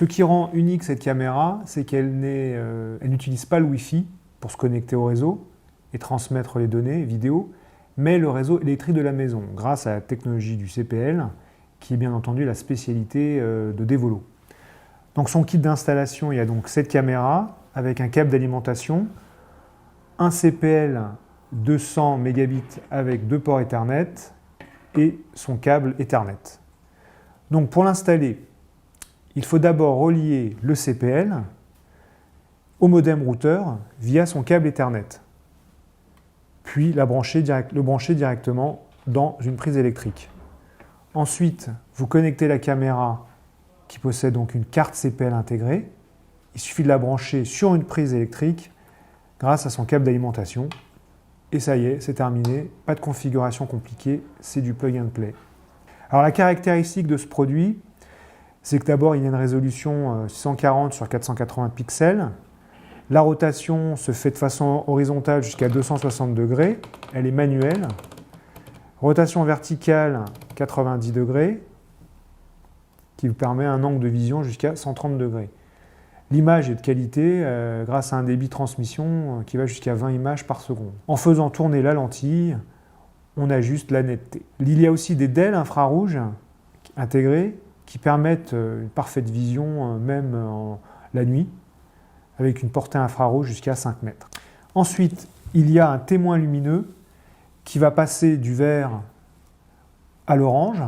Ce qui rend unique cette caméra, c'est qu'elle n'utilise pas le Wi-Fi pour se connecter au réseau et transmettre les données vidéo, mais le réseau électrique de la maison, grâce à la technologie du CPL, qui est bien entendu la spécialité de Devolo. Donc son kit d'installation, il y a donc cette caméra avec un câble d'alimentation, un CPL 200 mégabits avec 2 ports Ethernet et son câble Ethernet. Donc pour l'installer, il faut d'abord relier le CPL au modem routeur via son câble Ethernet, puis le brancher directement dans une prise électrique. Ensuite, vous connectez la caméra qui possède donc une carte CPL intégrée. Il suffit de la brancher sur une prise électrique grâce à son câble d'alimentation. Et ça y est, c'est terminé. Pas de configuration compliquée, c'est du plug and play. Alors la caractéristique de ce produit, c'est que d'abord il y a une résolution 640 sur 480 pixels. La rotation se fait de façon horizontale jusqu'à 260 degrés. Elle est manuelle. Rotation verticale 90 degrés, qui vous permet un angle de vision jusqu'à 130 degrés. L'image est de qualité grâce à un débit transmission qui va jusqu'à 20 images par seconde. En faisant tourner la lentille, on ajuste la netteté. Il y a aussi des DEL infrarouges intégrés qui permettent une parfaite vision même la nuit, avec une portée infrarouge jusqu'à 5 mètres. Ensuite, il y a un témoin lumineux qui va passer du vert à l'orange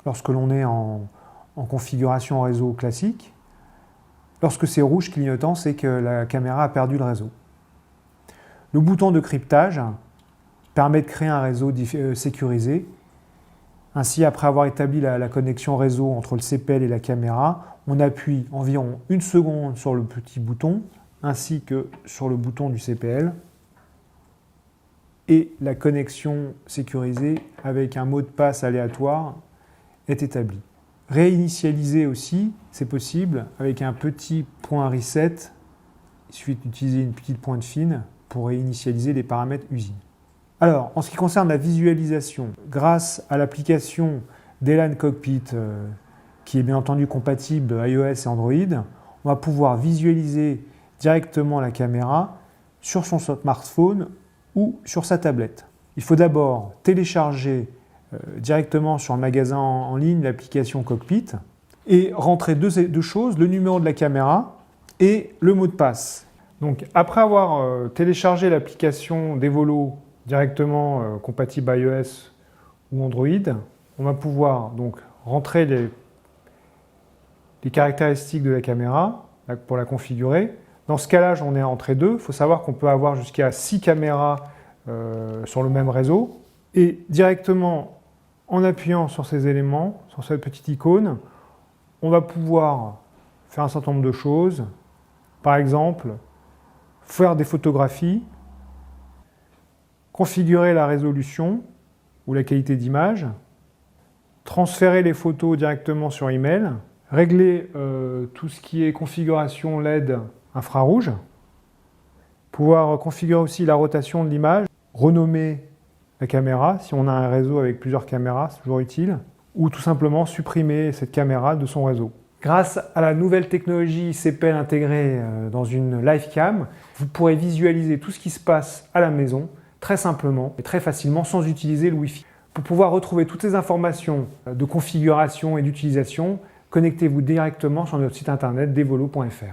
lorsque l'on est en configuration réseau classique. Lorsque c'est rouge clignotant, c'est que la caméra a perdu le réseau. Le bouton de cryptage permet de créer un réseau sécurisé. Ainsi, après avoir établi la connexion réseau entre le CPL et la caméra, on appuie environ 1 seconde sur le petit bouton, ainsi que sur le bouton du CPL, et la connexion sécurisée avec un mot de passe aléatoire est établie. Réinitialiser aussi, c'est possible avec un petit point reset. Il suffit d'utiliser une petite pointe fine pour réinitialiser les paramètres usine. Alors, en ce qui concerne la visualisation, grâce à l'application d'Elan Cockpit, qui est bien entendu compatible iOS et Android, on va pouvoir visualiser directement la caméra sur son smartphone ou sur sa tablette. Il faut d'abord télécharger directement sur le magasin en ligne l'application Cockpit et rentrer deux choses, le numéro de la caméra et le mot de passe. Donc après avoir téléchargé l'application Devolo directement compatible iOS ou Android, on va pouvoir donc rentrer les caractéristiques de la caméra pour la configurer. Dans ce cas-là, j'en ai rentré 2. Il faut savoir qu'on peut avoir jusqu'à 6 caméras sur le même réseau. Et directement, en appuyant sur ces éléments, sur cette petite icône, on va pouvoir faire un certain nombre de choses. Par exemple, faire des photographies, configurer la résolution ou la qualité d'image, transférer les photos directement sur email, régler tout ce qui est configuration LED infrarouge, pouvoir configurer aussi la rotation de l'image, renommer la caméra, si on a un réseau avec plusieurs caméras, c'est toujours utile, ou tout simplement supprimer cette caméra de son réseau. Grâce à la nouvelle technologie CPL intégrée dans une Livecam, vous pourrez visualiser tout ce qui se passe à la maison très simplement et très facilement sans utiliser le Wi-Fi. Pour pouvoir retrouver toutes ces informations de configuration et d'utilisation, connectez-vous directement sur notre site internet devolo.fr.